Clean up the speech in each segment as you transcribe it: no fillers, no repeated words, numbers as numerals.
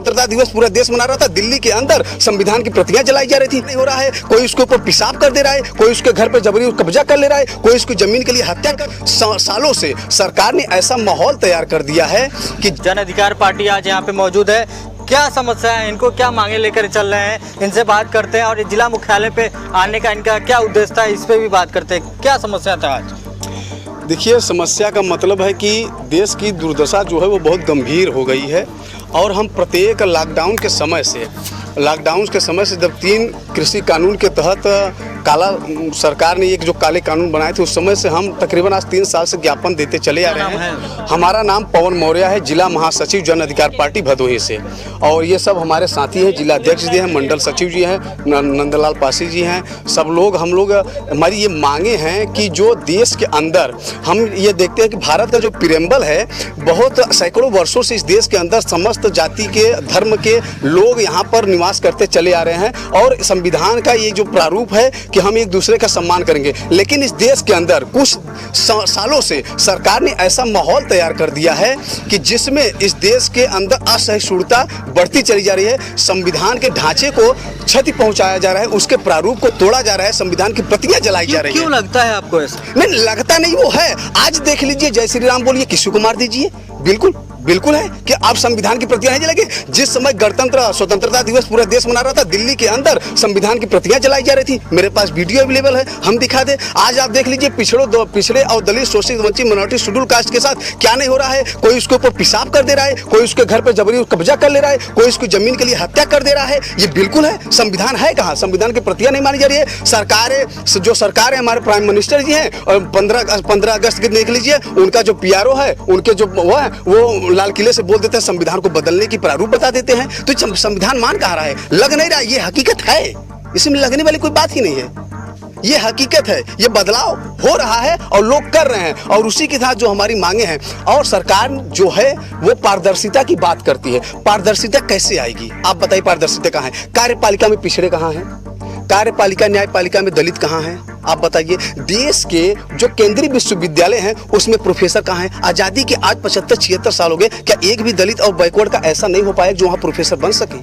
स्वतंत्रता दिवस पूरा देश मना रहा था, दिल्ली के अंदर संविधान की प्रतियां जलाई जा रही थी। नहीं हो रहा है, कोई उसके ऊपर पेशाब कर दे रहा है, कोई उसके घर पर जबरी कब्जा कर ले रहा है, कोई उसकी जमीन के लिए हत्या कर। सालों से सरकार ने ऐसा माहौल तैयार कर दिया है कि जन अधिकार पार्टी आज यहाँ पे मौजूद है। क्या समस्या है, इनको क्या मांगे लेकर चल रहे हैं, इनसे बात करते हैं। और जिला मुख्यालय पे आने का इनका क्या उद्देश्य था, इस पे भी बात करते हैं। क्या समस्या था आज? देखिए, समस्या का मतलब है कि देश की दुर्दशा जो है वो बहुत गंभीर हो गई है। और हम प्रत्येक लॉकडाउन के समय से जब 3 कृषि कानून के तहत काला सरकार ने एक जो काले कानून बनाए थे, उस समय से हम तकरीबन आज 3 साल से ज्ञापन देते चले आ रहे हैं। हमारा नाम पवन मौर्य है, जिला महासचिव जन अधिकार पार्टी भदोही से। और ये सब हमारे साथी हैं, जिला अध्यक्ष जी हैं, मंडल सचिव जी हैं, नंदलाल पासी जी हैं। सब लोग हम लोग हमारी ये मांगे हैं कि जो देश के अंदर हम ये देखते हैं कि भारत का जो प्रीएम्बल है, बहुत सैकड़ों वर्षों से इस देश के अंदर समस्त जाति के धर्म के लोग यहाँ पर निवास करते चले आ रहे हैं। और संविधान का ये जो प्रारूप है कि हम एक दूसरे का सम्मान करेंगे, लेकिन इस देश के अंदर कुछ सालों से सरकार ने ऐसा माहौल तैयार कर दिया है कि जिसमें इस देश के अंदर असहिष्णुता बढ़ती चली जा रही है। संविधान के ढांचे को क्षति पहुंचाया जा रहा है, उसके प्रारूप को तोड़ा जा रहा है, संविधान की प्रतियां जलाई जा रही है। क्यों लगता है आपको ऐसा? नहीं लगता नहीं, वो है। आज देख लीजिए, जय श्री राम बोलिए, किसी को मार दीजिए, बिल्कुल है कि आप संविधान की प्रतियां नहीं जलाएंगे। जिस समय स्वतंत्रता दिवस पूरा देश मना रहा था, दिल्ली के अंदर संविधान की प्रतियां जलाई जा रही थी। मेरे पास वीडियो अवेलेबल है, हम दिखा दे। आज आप देख लीजिए, पिछड़े और दलित शोषित वंचित मिनोरिटी शेड्यूल कास्ट के साथ क्या नहीं हो रहा है। कोई उसके ऊपर पेशाब कर दे रहा है, कोई उसके घर पर जबरी कब्जा कर ले रहा है, कोई उसकी जमीन के लिए हत्या कर दे रहा है। ये बिल्कुल है। संविधान है कहाँ? संविधान की प्रतियां नहीं मानी जा रही है। सरकार है, हमारे प्राइम मिनिस्टर जी हैं, और 15 अगस्त के देख लीजिए, उनका जो PRO है, उनके जो वो लाल किले से बोल देते हैं संविधान को बदलने की प्रारूप बता देते हैं। तो संविधान मान कहाँ रहा है? लग नहीं रहा। ये हकीकत है, इसमें लगने वाली कोई बात ही नहीं है। ये हकीकत है, ये बदलाव हो रहा है और लोग कर रहे हैं। और उसी के साथ जो हमारी मांगे हैं, और सरकार जो है वो पारदर्शिता की बात करती है। पारदर्शिता कैसे आएगी? आप बताइए, पारदर्शिता कहाँ है? कार्यपालिका में पिछड़े कहाँ हैं? कार्यपालिका न्यायपालिका में दलित कहाँ हैं? आप बताइए। देश के जो केंद्रीय विश्वविद्यालय हैं, उसमें प्रोफेसर कहाँ हैं? आज़ादी के आज 75-76 साल हो गए, क्या एक भी दलित और बैकवर्ड का ऐसा नहीं हो पाया जो वहाँ प्रोफेसर बन सके?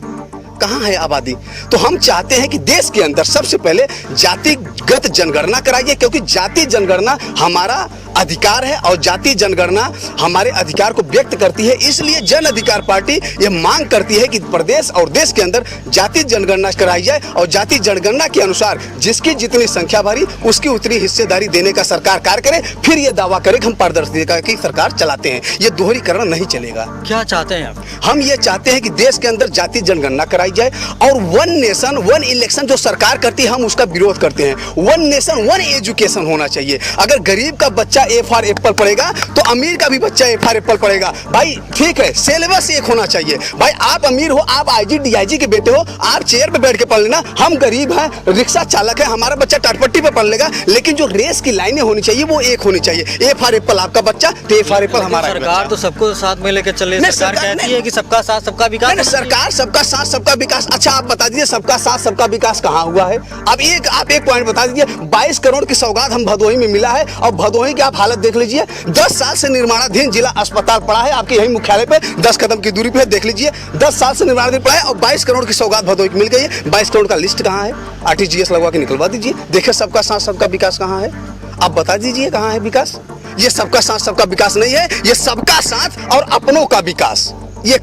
कहाँ है आबादी? तो हम चाहते हैं कि देश के अंदर सबसे पहले जातिगत जनगणना कराइए, क्योंकि जाति जनगणना हमारा अधिकार है और जाति जनगणना हमारे अधिकार को व्यक्त करती है। इसलिए जन अधिकार पार्टी ये मांग करती है कि प्रदेश और देश के अंदर जाति जनगणना कराई जाए, और जाति जनगणना के अनुसार जिसकी जितनी संख्या भरी उसकी उतनी हिस्सेदारी देने का सरकार कार्य करे। फिर ये दावा करे कि हम पारदर्शिता की सरकार चलाते हैं। ये दोहरीकरण नहीं चलेगा। क्या चाहते हैं आप? हम ये चाहते हैं कि देश के अंदर जाति जनगणना कराई जाए, और 1 नेशन 1 इलेक्शन जो सरकार करती है, हम उसका विरोध करते हैं। 1 नेशन 1 एजुकेशन होना चाहिए। अगर गरीब का बच्चा A फॉर एप्पल पढ़ेगा तो अमीर का भी बच्चा A फॉर एप्पल पढ़ेगा। भाई ठीक है, सिलेबस एक होना चाहिए। भाई आप अमीर हो, आप IG DIG के बेटे हो, आप चेयर पे बैठ के पढ़ लेना। हम गरीब हैं, रिक्शा चालक है, हमारा बच्चा टाटपट्टी पे पढ़ लेगा। लेकिन जो रेस की लाइनें होनी चाहिए वो एक होनी चाहिए। A फॉर एप्पल आपका बच्चा, तो A फॉर एप्पल हमारा। सरकार तो सबको साथ में लेकर चल रही है। सरकार कहती है कि सबका साथ सबका विकास। सरकार सबका साथ सबका विकास। अच्छा आप बता दीजिए, सबका साथ सबका विकास कहाँ हुआ है? अब आप एक पॉइंट बता दीजिए। 22 करोड़ की सौगात हम भदोही में मिला है, और भदोही की आप हालत देख लीजिए। 10 साल से निर्माणाधीन जिला अस्पताल पड़ा है, आपके यही मुख्यालय पे 10 कदम की दूरी पे देख लीजिए। 10 साल से निर्माणाधीन पड़ा है, और 22 करोड़ की सौगात भदोही को मिल गई है। 22 करोड़ का लिस्ट कहाँ है? RTGS लगवा के निकलवा दीजिए। देखिए सबका साथ सबका विकास कहाँ है? आप बता दीजिए कहाँ है विकास? ये सबका साथ सबका विकास नहीं है, ये सबका साथ और अपनों का विकास। ये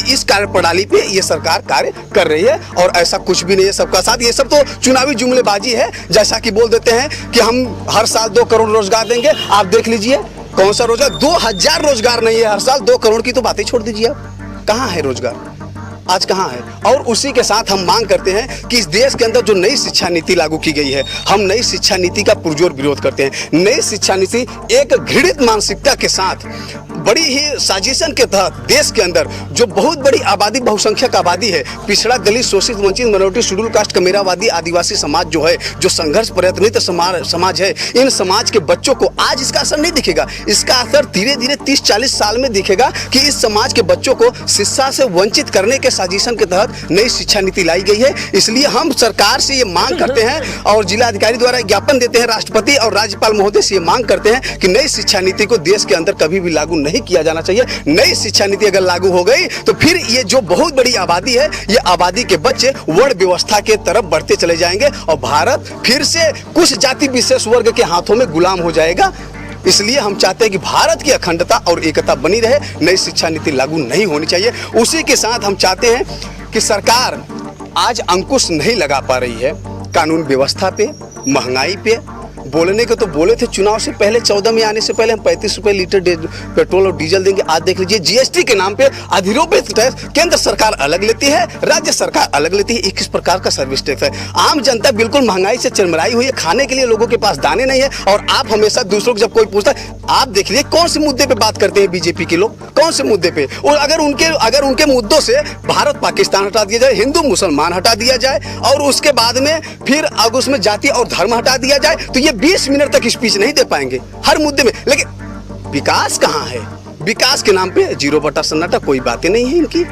इस कार्य प्रणाली पे ये सरकार कार्य कर रही है, और ऐसा कुछ भी नहीं है सबका साथ। ये सब तो चुनावी जुमलेबाजी है, जैसा कि बोल देते हैं कि हम हर साल 2 करोड़ रोजगार देंगे। आप देख लीजिए कौन सा रोजगार? 2000 रोजगार नहीं है हर साल। 2 करोड़ की तो बातें छोड़ दीजिए। आप कहाँ है रोजगार? आज कहाँ है? और उसी के साथ हम मांग करते हैं कि इस देश के अंदर जो नई शिक्षा नीति लागू की गई है, हम नई शिक्षा नीति का पुरजोर विरोध करते हैं। नई शिक्षा नीति एक घृणित मानसिकता के साथ, बड़ी ही साजिशन के तहत देश के अंदर जो बहुत बड़ी आबादी, बहुसंख्यक आबादी है, पिछड़ा दलित शोषित वंचित मिनोरिटी शेड्यूल कास्ट कमेरावादी आदिवासी समाज जो है, जो संघर्ष प्रयत्नित समाज है, इन समाज के बच्चों को आज इसका असर नहीं दिखेगा। इसका असर धीरे धीरे 30-40 साल में दिखेगा कि इस समाज के बच्चों को शिक्षा से वंचित करने के साजिशन के तहत नई शिक्षा नीति लाई गई है। इसलिए हम सरकार से ये मांग करते हैं, और जिला अधिकारी द्वारा ज्ञापन देते हैं, राष्ट्रपति और राज्यपाल महोदय से ये मांग करते हैं कि नई शिक्षा नीति को देश के अंदर कभी भी लागू नहीं नहीं किया जाना चाहिए। नई शिक्षा नीति अगर लागू हो गई तो फिर ये जो बहुत बड़ी आबादी है, ये आबादी के बच्चे वर्ण व्यवस्था के तरफ बढ़ते चले जाएंगे और भारत फिर से कुछ जाति विशेष वर्ग के हाथों में गुलाम हो जाएगा। इसलिए हम चाहते हैं कि भारत की अखंडता और एकता बनी रहे, नई शिक्षा नीति लागू नहीं होनी चाहिए। उसी के साथ हम चाहते हैं कि सरकार आज अंकुश नहीं लगा पा रही है कानून व्यवस्था पे, महंगाई पे। बोलने को तो बोले थे चुनाव से पहले, 14 में आने से पहले हम 35 रुपए लीटर पेट्रोल और डीजल देंगे। आज देख लीजिए जीएसटी के नाम पे अधिरोपित टैक्स केंद्र सरकार अलग लेती है, राज्य सरकार अलग लेती है। 21 प्रकार का सर्विस टैक्स है। आम जनता बिल्कुल महंगाई से चरमराई हुई है, खाने के लिए लोगों के पास दाने नहीं है। और आप हमेशा दूसरों को जब कोई पूछता है, आप देख लीजिए कौन से मुद्दे पे बात करते हैं बीजेपी के लोग, कौन से मुद्दे पे। और अगर उनके मुद्दों से भारत पाकिस्तान हटा दिया जाए, हिंदू मुसलमान हटा दिया जाए और उसके बाद में फिर अगर उसमें जाति और धर्म हटा दिया जाए तो ये 20 मिनट तक स्पीच नहीं दे पाएंगे हर मुद्दे में। लेकिन विकास कहाँ है? विकास के नाम पे 0 सन्नाटा, कोई बातें नहीं है इनकी।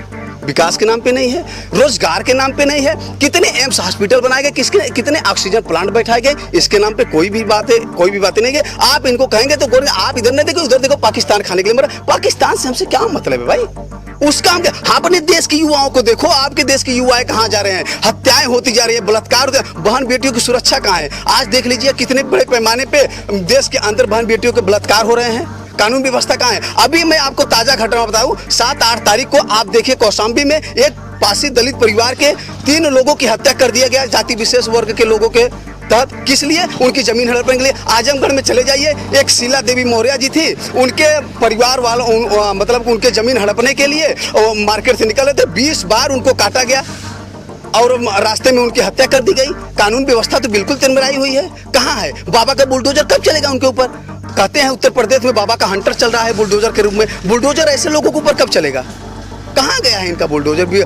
विकास के नाम पे नहीं है, रोजगार के नाम पे नहीं है। कितने एम्स हॉस्पिटल बनाए गए, कितने ऑक्सीजन प्लांट बैठाए गए, इसके नाम पे कोई भी बातें नहीं है। आप इनको कहेंगे तो आप इधर नहीं देखो, उधर देखो, पाकिस्तान खाने के लिए मरा। पाकिस्तान से हमसे क्या मतलब है भाई? उसका हम अपने देश के युवाओं को देखो, आपके देश के युवा कहाँ जा रहे हैं? हत्याएं होती जा रही है, बलात्कार, बहन बेटियों की सुरक्षा कहाँ है? आज देख लीजिए कितने बड़े पैमाने पे देश के अंदर बहन बेटियों के बलात्कार हो रहे हैं। कानून व्यवस्था कहाँ है? अभी मैं आपको ताजा घटना बताऊं, 7-8 तारीख को आप देखिए कौशाम्बी में एक पासी दलित परिवार के 3 लोगों की हत्या कर दिया गया जाति विशेष वर्ग के लोगों के तहत। किस लिए? उनकी जमीन हड़पने के लिए। आजमगढ़ में चले जाइए, एक शीला देवी मौर्य जी थी, उनके परिवार वालों मतलब उनके जमीन हड़पने के लिए मार्केट से निकले थे, 20 बार उनको काटा गया और रास्ते में उनकी हत्या कर दी गई। कानून व्यवस्था तो बिल्कुल तिरमिराई हुई है। कहाँ है? बाबा का बुलडोजर कब चलेगा उनके ऊपर? कहते हैं उत्तर प्रदेश में बाबा का हंटर चल रहा है बुलडोजर के रूप में। बुलडोजर ऐसे लोगों के ऊपर कब चलेगा? कहाँ गया है इनका बुलडोजर? भी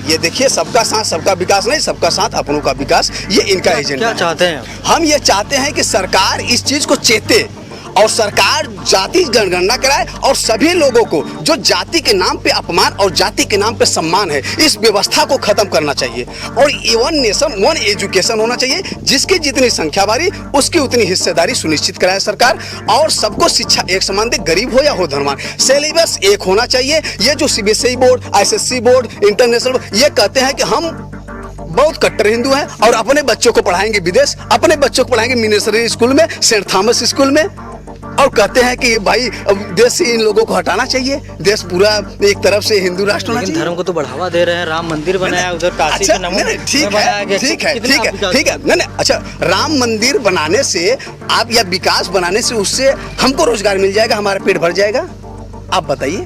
ये देखिए, सबका साथ सबका विकास नहीं, सबका साथ अपनों का विकास, ये इनका एजेंडा। क्या चाहते हैं हम? ये चाहते हैं कि सरकार इस चीज को चेते और सरकार जाति जनगणना कराए और सभी लोगों को जो जाति के नाम पे अपमान और जाति के नाम पे सम्मान है, इस व्यवस्था को खत्म करना चाहिए। और वन नेशन वन एजुकेशन होना चाहिए, जिसकी जितनी संख्या बारी उसकी उतनी हिस्सेदारी सुनिश्चित कराए सरकार। और सबको शिक्षा एक समान दे, गरीब हो या हो धनवान। सिलेबस एक होना चाहिए। ये जो CBSE board, SSC board, international board, ये कहते हैं कि हम बहुत कट्टर हिंदू हैं और अपने बच्चों को पढ़ाएंगे विदेश, अपने बच्चों को पढ़ाएंगे मिशनरी स्कूल में, सेंट थॉमस स्कूल में, और कहते हैं कि भाई देश से इन लोगों को हटाना चाहिए, देश पूरा एक तरफ से हिंदू राष्ट्र होना चाहिए। धर्म को तो बढ़ावा दे रहे हैं, राम मंदिर बनाया उधर काशी अच्छा, के नमूने ठीक है नहीं, अच्छा, राम मंदिर बनाने से आप या विकास बनाने से उससे हमको रोजगार मिल जाएगा, हमारा पेट भर जाएगा? आप बताइए।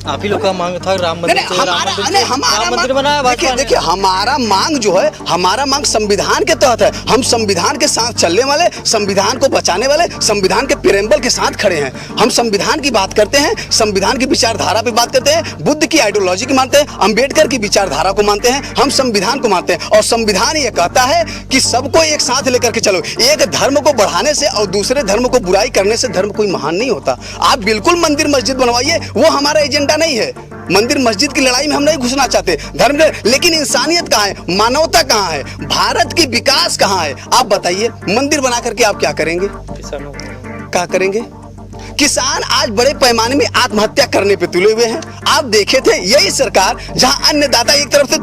आप ही लोग का मांग था राम मंदिर बनाया। देखिए हमारा मांग जो है, हमारा मांग संविधान के तहत है। हम संविधान के साथ चलने वाले, संविधान को बचाने वाले, संविधान के प्रेम्बल के साथ खड़े हैं। हम संविधान की बात करते हैं, संविधान की विचारधारा पे बात करते हैं, बुद्ध की आइडियोलॉजी की मानते हैं, अंबेडकर की विचारधारा को मानते हैं, हम संविधान को मानते हैं। और संविधान ये कहता है कि सबको एक साथ लेकर के चलो। एक धर्म को बढ़ाने से और दूसरे धर्म को बुराई करने से धर्म कोई महान नहीं होता। आप बिल्कुल मंदिर मस्जिद बनवाइए, वो हमारा एजेंडा नहीं है। मंदिर मस्जिद की लड़ाई में हम नहीं घुसना चाहते धर्म, लेकिन इंसानियत कहाँ है? मानवता कहाँ है? भारत की विकास कहाँ है? आप बताइए। मंदिर बना करके आप क्या करेंगे? क्या करेंगे? किसान आज बड़े पैमाने में आत्महत्या करने पे तुले हुए हैं। आप देखे थे यही सरकार जहां अन्नदाता एक तरफ से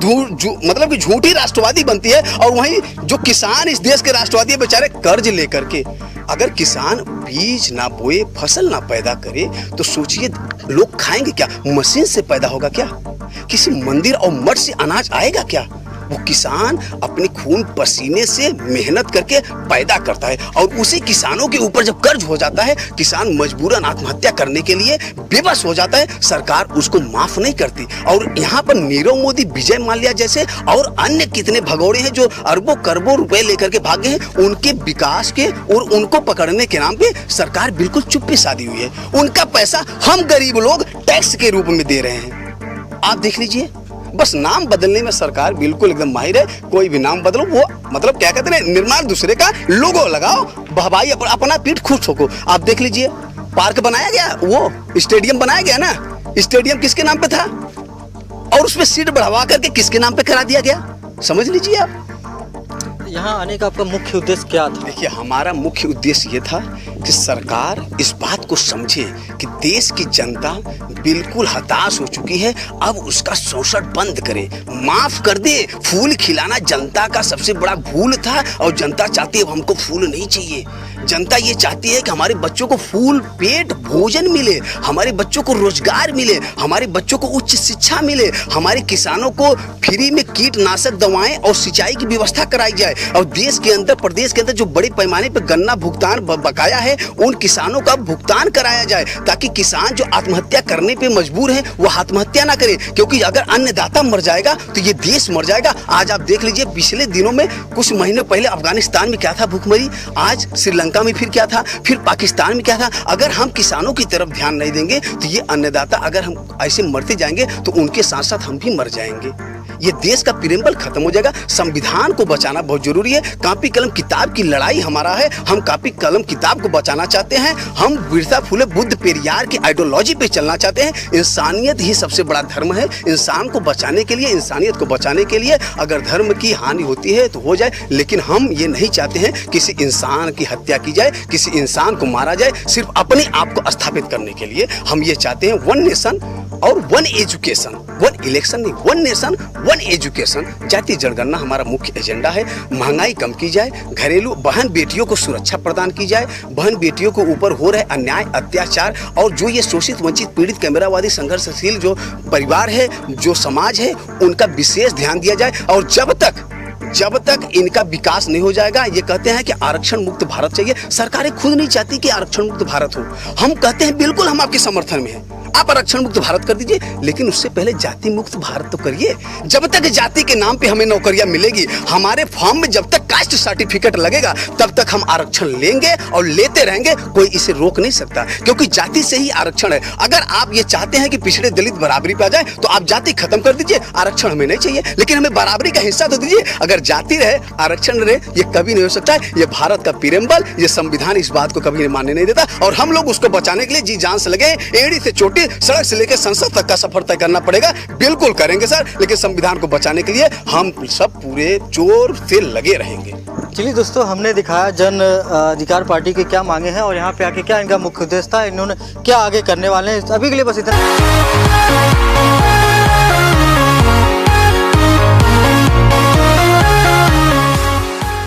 मतलब कि झूठी राष्ट्रवादी बनती है और वहीं जो किसान इस देश के राष्ट्रवादी बेचारे कर्ज लेकर के, अगर किसान बीज ना बोए, फसल ना पैदा करे तो सोचिए लोग खाएंगे क्या? मशीन से पैदा होगा क्या? किसी मंदिर और मठ से अनाज आएगा क्या? वो किसान अपने खून पसीने से मेहनत करके पैदा करता है और उसी किसानों के ऊपर जब कर्ज हो जाता है, किसान मजबूरन आत्महत्या करने के लिए बेबस हो जाता है, सरकार उसको माफ नहीं करती। और यहाँ पर नीरव मोदी, विजय माल्या जैसे और अन्य कितने भगोड़े हैं जो अरबों करोड़ों रुपए लेकर के भागे हैं, उनके विकास के और उनको पकड़ने के नाम पे सरकार बिल्कुल चुप्पी साधी हुई है। उनका पैसा हम गरीब लोग टैक्स के रूप में दे रहे हैं। आप देख लीजिए, बस नाम बदलने में सरकार बिल्कुल एकदम माहिर है। कोई भी नाम बदलो, वो मतलब क्या कहते हैं, निर्माण दूसरे का लोगो लगाओ, भाई अपना पीठ खुश ठोको। आप देख लीजिए, पार्क बनाया गया, वो स्टेडियम बनाया गया ना, स्टेडियम किसके नाम पे था और उसमें सीट बढ़वा करके किसके नाम पे करा दिया गया? समझ लीजिए आप। यहाँ आने का आपका मुख्य उद्देश्य क्या था? देखिए, हमारा मुख्य उद्देश्य ये था कि सरकार इस बात को समझे कि देश की जनता बिल्कुल हताश हो चुकी है, अब उसका शोषण बंद करे, माफ कर दे। फूल खिलाना जनता का सबसे बड़ा भूल था और जनता चाहती है अब हमको फूल नहीं चाहिए। जनता ये चाहती है कि हमारे बच्चों को फूल पेट भोजन मिले, हमारे बच्चों को रोजगार मिले, हमारे बच्चों को उच्च शिक्षा मिले, हमारे किसानों को फ्री में कीटनाशक दवाएं और सिंचाई की व्यवस्था कराई जाए, और देश के अंदर प्रदेश के अंदर जो बड़े पैमाने पर गन्ना भुगतान बकाया है उन किसानों का भुगतान कराया जाए, ताकि किसान जो आत्महत्या करने पे मजबूर है वो आत्महत्या ना करे, क्योंकि अगर अन्नदाता मर जाएगा तो ये देश मर जाएगा। आज आप देख लीजिए, पिछले दिनों में कुछ महीने पहले अफगानिस्तान में क्या था भूखमरी, आज श्रीलंका में फिर क्या था, फिर पाकिस्तान में क्या था। अगर हम किसानों की तरफ ध्यान नहीं देंगे तो ये अन्नदाता अगर हम ऐसे मरते जाएंगे तो उनके साथ साथ हम भी मर जाएंगे। ये देश का प्रेमबल खत्म हो जाएगा। संविधान को बचाना बहुत जरूरी है। कॉपी कलम किताब की लड़ाई हमारा है, हम कॉपी कलम किताब को बचाना चाहते हैं। हम बिरसा फुले बुद्ध पेरियार की आइडियोलॉजी पे चलना चाहते हैं। इंसानियत ही सबसे बड़ा धर्म है। इंसान को बचाने के लिए, इंसानियत को बचाने के लिए अगर धर्म की हानि होती है तो हो जाए, लेकिन हम ये नहीं चाहते हैं किसी इंसान की हत्या की जाए, किसी इंसान को मारा जाए सिर्फ अपने आप को स्थापित करने के लिए। हम ये चाहते हैं वन नेशन और वन एजुकेशन, वन इलेक्शन नहीं, वन नेशन वन एजुकेशन। जातीय जनगणना हमारा मुख्य एजेंडा है। महंगाई कम की जाए, घरेलू बहन बेटियों को सुरक्षा प्रदान की जाए, बहन बेटियों को ऊपर हो रहे अन्याय अत्याचार और जो ये शोषित वंचित पीड़ित कैमरावादी संघर्षशील जो परिवार है, जो समाज है, उनका विशेष ध्यान दिया जाए। और जब तक इनका विकास नहीं हो जाएगा, ये कहते हैं कि आरक्षण मुक्त भारत चाहिए। सरकारें खुद नहीं चाहती कि आरक्षण मुक्त भारत हो। हम कहते हैं बिल्कुल हम आपके समर्थन में हैं, आप आरक्षण मुक्त भारत कर दीजिए, लेकिन उससे पहले जाति मुक्त भारत तो करिए। जब तक जाति के नाम पे हमें नौकरियां मिलेगी, हमारे फॉर्म में जब तक कास्ट सर्टिफिकेट लगेगा, तब तक हम आरक्षण लेंगे और लेते रहेंगे। कोई इसे रोक नहीं सकता, क्योंकि जाति से ही आरक्षण है। अगर आप ये चाहते हैं कि पिछड़े दलित बराबरी पे आ जाए, तो आप जाति खत्म कर दीजिए, आरक्षण हमें नहीं चाहिए, लेकिन हमें बराबरी का हिस्सा तो दीजिए। अगर जाति रहे आरक्षण रहे, ये कभी नहीं हो सकता है। ये भारत का प्रेमबल, ये संविधान इस बात को कभी मानने नहीं देता, और हम लोग उसको बचाने के लिए जी जान से लगे। एड़ी से चोटी, सड़क से लेकर संसद तक का सफर तय करना पड़ेगा। बिल्कुल करेंगे सर, लेकिन संविधान को बचाने के लिए हम सब पूरे जोर से लगे रहेंगे। चलिए दोस्तों, हमने दिखाया जन अधिकार पार्टी की क्या मांगे हैं और यहाँ पे आके क्या इनका मुख्य उद्देश्य था, इन्होंने क्या आगे करने वाले हैं। अभी के लिए बस इतना।